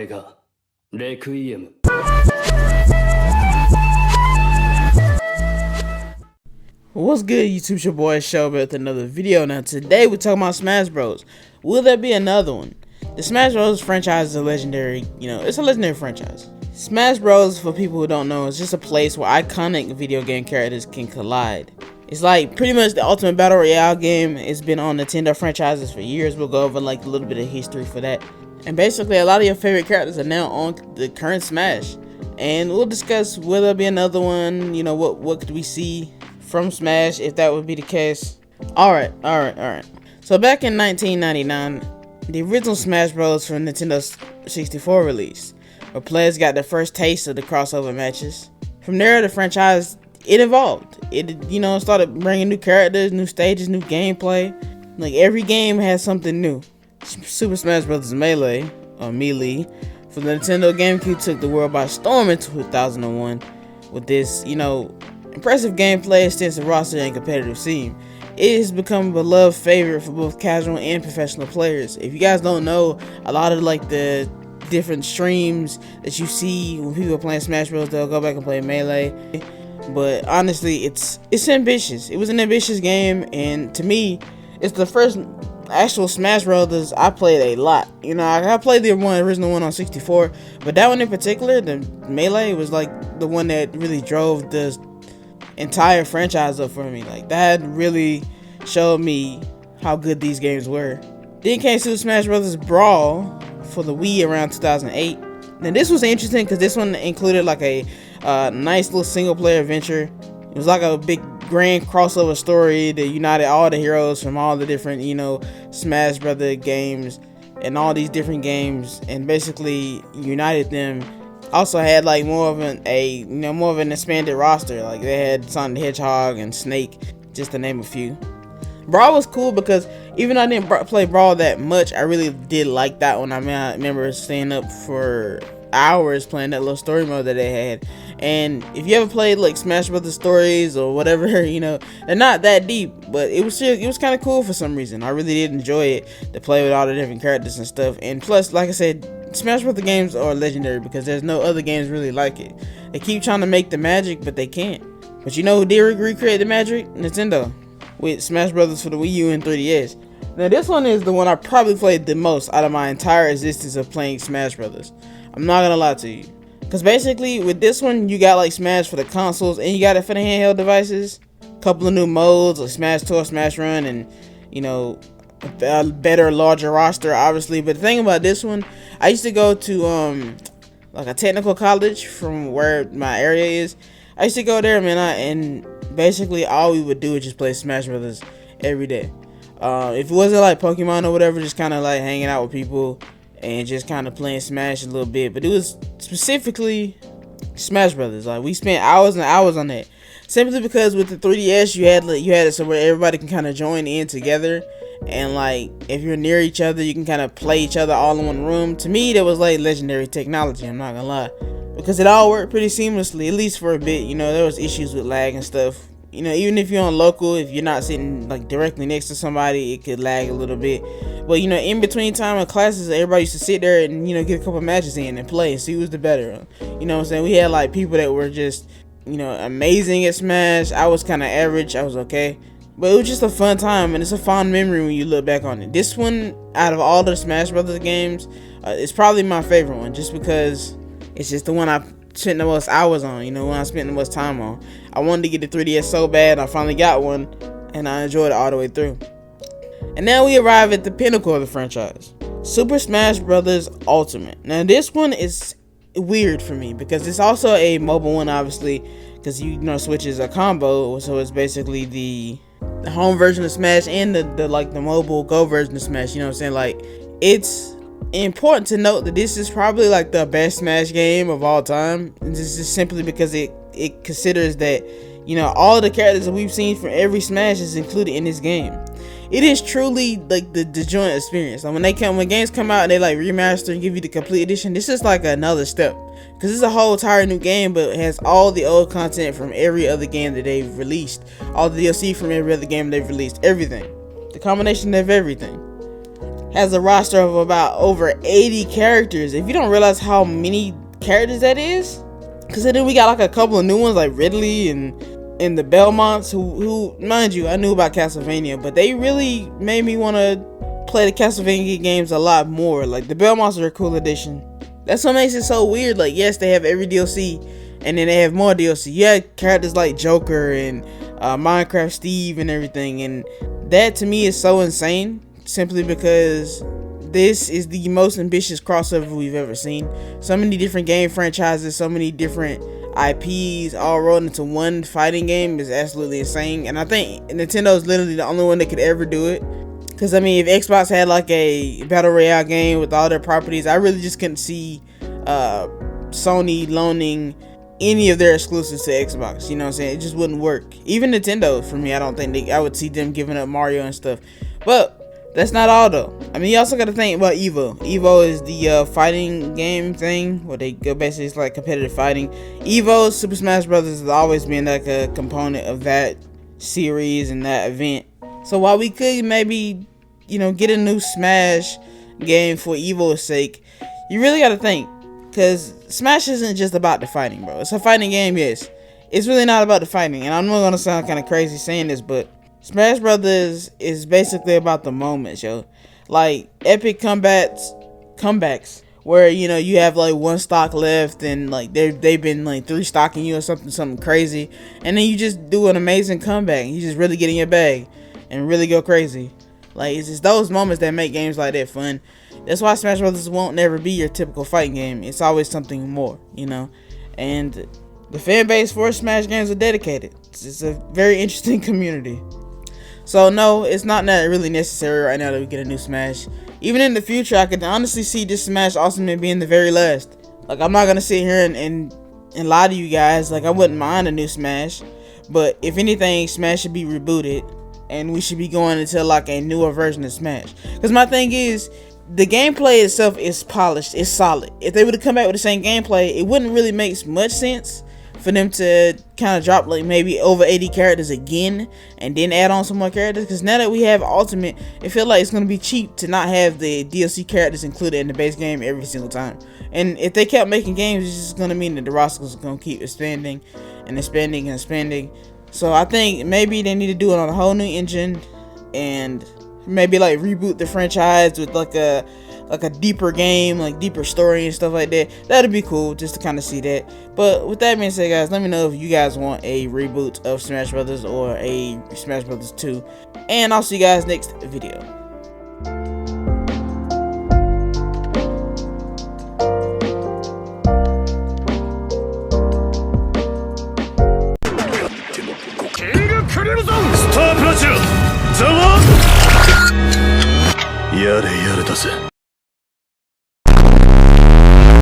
がレクイエム。 What's good, YouTube? It's your boy Show with another video. Now today we're talking about Smash Bros. Will there be another one? The Smash Bros franchise is a legendary, it's a legendary franchise. Smash Bros, for people who don't know, is just a place where iconic video game characters can collide. It's like pretty much the ultimate battle royale game. It's been on Nintendo franchises for years. We'll go over like a little bit of history for that. And basically a lot of your favorite characters are now on the current Smash. And we'll discuss will there be another one, what could we see from Smash if that would be the case. Alright. So back in 1999, the original Smash Bros. For Nintendo 64 released, where players got their first taste of the crossover matches. From there, the franchise, it evolved. It, started bringing new characters, new stages, new gameplay. Like every game has something new. Super Smash Bros. Melee, or Melee, for the Nintendo GameCube took the world by storm in 2001 with this, impressive gameplay, extensive roster, and competitive scene. It has become a beloved favorite for both casual and professional players. If you guys don't know, a lot of like the different streams that you see when people are playing Smash Bros, they'll go back and play Melee. But honestly, it's ambitious. It was an ambitious game, and to me, it's the first actual Smash Bros. I played a lot. I played the original one on 64, but that one in particular, the Melee, was like the one that really drove the entire franchise up for me. Like that really showed me how good these games were. Then came Super Smash Bros. Brawl for the Wii around 2008. Now this was interesting because this one included like a nice little single player adventure. It was like a big grand crossover story that united all the heroes from all the different Smash Bros. Games and all these different games, and basically united them. Also had like more of an expanded roster. Like they had Sonic the Hedgehog and Snake, just to name a few. Brawl was cool because even though I didn't play Brawl that much, I really did like that one. I remember staying up for hours playing that little story mode that they had. And if you ever played like Smash Brothers stories or whatever, they're not that deep, but it was kind of cool for some reason. I really did enjoy it to play with all the different characters and stuff. And plus, like I said, Smash Bros. Games are legendary because there's no other games really like it. They keep trying to make the magic, but they can't. But you know who did recreate the magic? Nintendo, with Smash Bros. For the Wii U and 3DS. Now this one is the one I probably played the most out of my entire existence of playing Smash Bros. I'm not gonna lie to you, because basically with this one you got like Smash for the consoles and you got it for the handheld devices. A couple of new modes like Smash Tour, Smash Run, and a better, larger roster, obviously. But the thing about this one, I used to go to like a technical college from where my area is. I used to go there, man, and basically all we would do is just play Smash Brothers every day. If it wasn't like Pokemon or whatever, just kind of like hanging out with people and just kind of playing Smash a little bit. But it was specifically Smash Brothers. Like we spent hours and hours on that, simply because with the 3DS you had it so where everybody can kind of join in together. And like if you're near each other, you can kind of play each other all in one room. To me, that was like legendary technology, I'm not gonna lie, because it all worked pretty seamlessly, at least for a bit. There was issues with lag and stuff. Even if you're on local, if you're not sitting like directly next to somebody, it could lag a little bit. But in between time of classes, everybody used to sit there and get a couple matches in and play and see who's the better. What I'm saying? We had like people that were just amazing at Smash. I was kind of average. I was okay. But it was just a fun time, and it's a fond memory when you look back on it. This one, out of all the Smash Brothers games, it's probably my favorite one, just because it's just the one I spent the most hours on, when I spent the most time on. I wanted to get the 3DS so bad, I finally got one, and I enjoyed it all the way through. And now we arrive at the pinnacle of the franchise, Super Smash Bros. Ultimate. Now this one is weird for me, because it's also a mobile one, obviously, because Switch is a combo, so it's basically the home version of Smash and the mobile Go version of Smash. Like, it's important to note that this is probably like the best Smash game of all time. And this is simply because it considers that all the characters that we've seen from every Smash is included in this game. It is truly like the joint experience. Like when games come out and they like remaster and give you the complete edition, this is like another step, because it's a whole entire new game, but it has all the old content from every other game that they've released, all the DLC from every other game they've released, everything, the combination of everything. has a roster of about over 80 characters. If you don't realize how many characters that is, because then we got like a couple of new ones like Ridley and the Belmonts, who mind you, I knew about Castlevania, but they really made me want to play the Castlevania games a lot more. Like the Belmonts are a cool addition. That's what makes it so weird. Like, yes, they have every DLC, and then they have more DLC. You have characters like Joker and Minecraft Steve and everything, and that to me is so insane, simply because this is the most ambitious crossover we've ever seen. So many different game franchises, so many different IPs all rolled into one fighting game is absolutely insane. And I think Nintendo is literally the only one that could ever do it. Because, I mean, if Xbox had like a Battle Royale game with all their properties, I really just couldn't see Sony loaning any of their exclusives to Xbox. You know what I'm saying? It just wouldn't work. Even Nintendo, for me, I don't think I would see them giving up Mario and stuff. But that's not all, though. I mean, you also got to think about Evo. Evo is the fighting game thing where they go basically, it's like competitive fighting. Evo, Super Smash Brothers has always been like a component of that series and that event. So while we could maybe, you know, get a new Smash game for Evo's sake, you really got to think, because Smash isn't just about the fighting, bro. It's a fighting game, yes. It's really not about the fighting, and I'm not going to sound kind of crazy saying this, but Smash Brothers is basically about the moments, yo. Like, epic comebacks, where, you know, you have like one stock left, and like they've been like 3 stocking you or something crazy, and then you just do an amazing comeback. You just really get in your bag and really go crazy. Like, it's just those moments that make games like that fun. That's why Smash Brothers won't never be your typical fighting game. It's always something more, you know. And the fan base for Smash games are dedicated. It's a very interesting community. So no, it's not really necessary right now that we get a new Smash. Even in the future, I could honestly see this Smash Ultimate being the very last. Like, I'm not gonna sit here and lie to you guys. Like, I wouldn't mind a new Smash, but if anything, Smash should be rebooted, and we should be going into like a newer version of Smash. Because my thing is, the gameplay itself is polished, it's solid. If they would have come back with the same gameplay, it wouldn't really make much sense for them to kind of drop like maybe over 80 characters again and then add on some more characters. Because now that we have Ultimate, it feels like it's going to be cheap to not have the DLC characters included in the base game every single time. And if they kept making games, it's just going to mean that the rosters are going to keep expanding and expanding and expanding. So I think maybe they need to do it on a whole new engine, and maybe like reboot the franchise with like a deeper game, like deeper story and stuff like that. That'd be cool just to kind of see that. But with that being said, guys, let me know if you guys want a reboot of Smash Brothers or a Smash Brothers 2, and I'll see you guys next video. Stop, やれやれだぜ。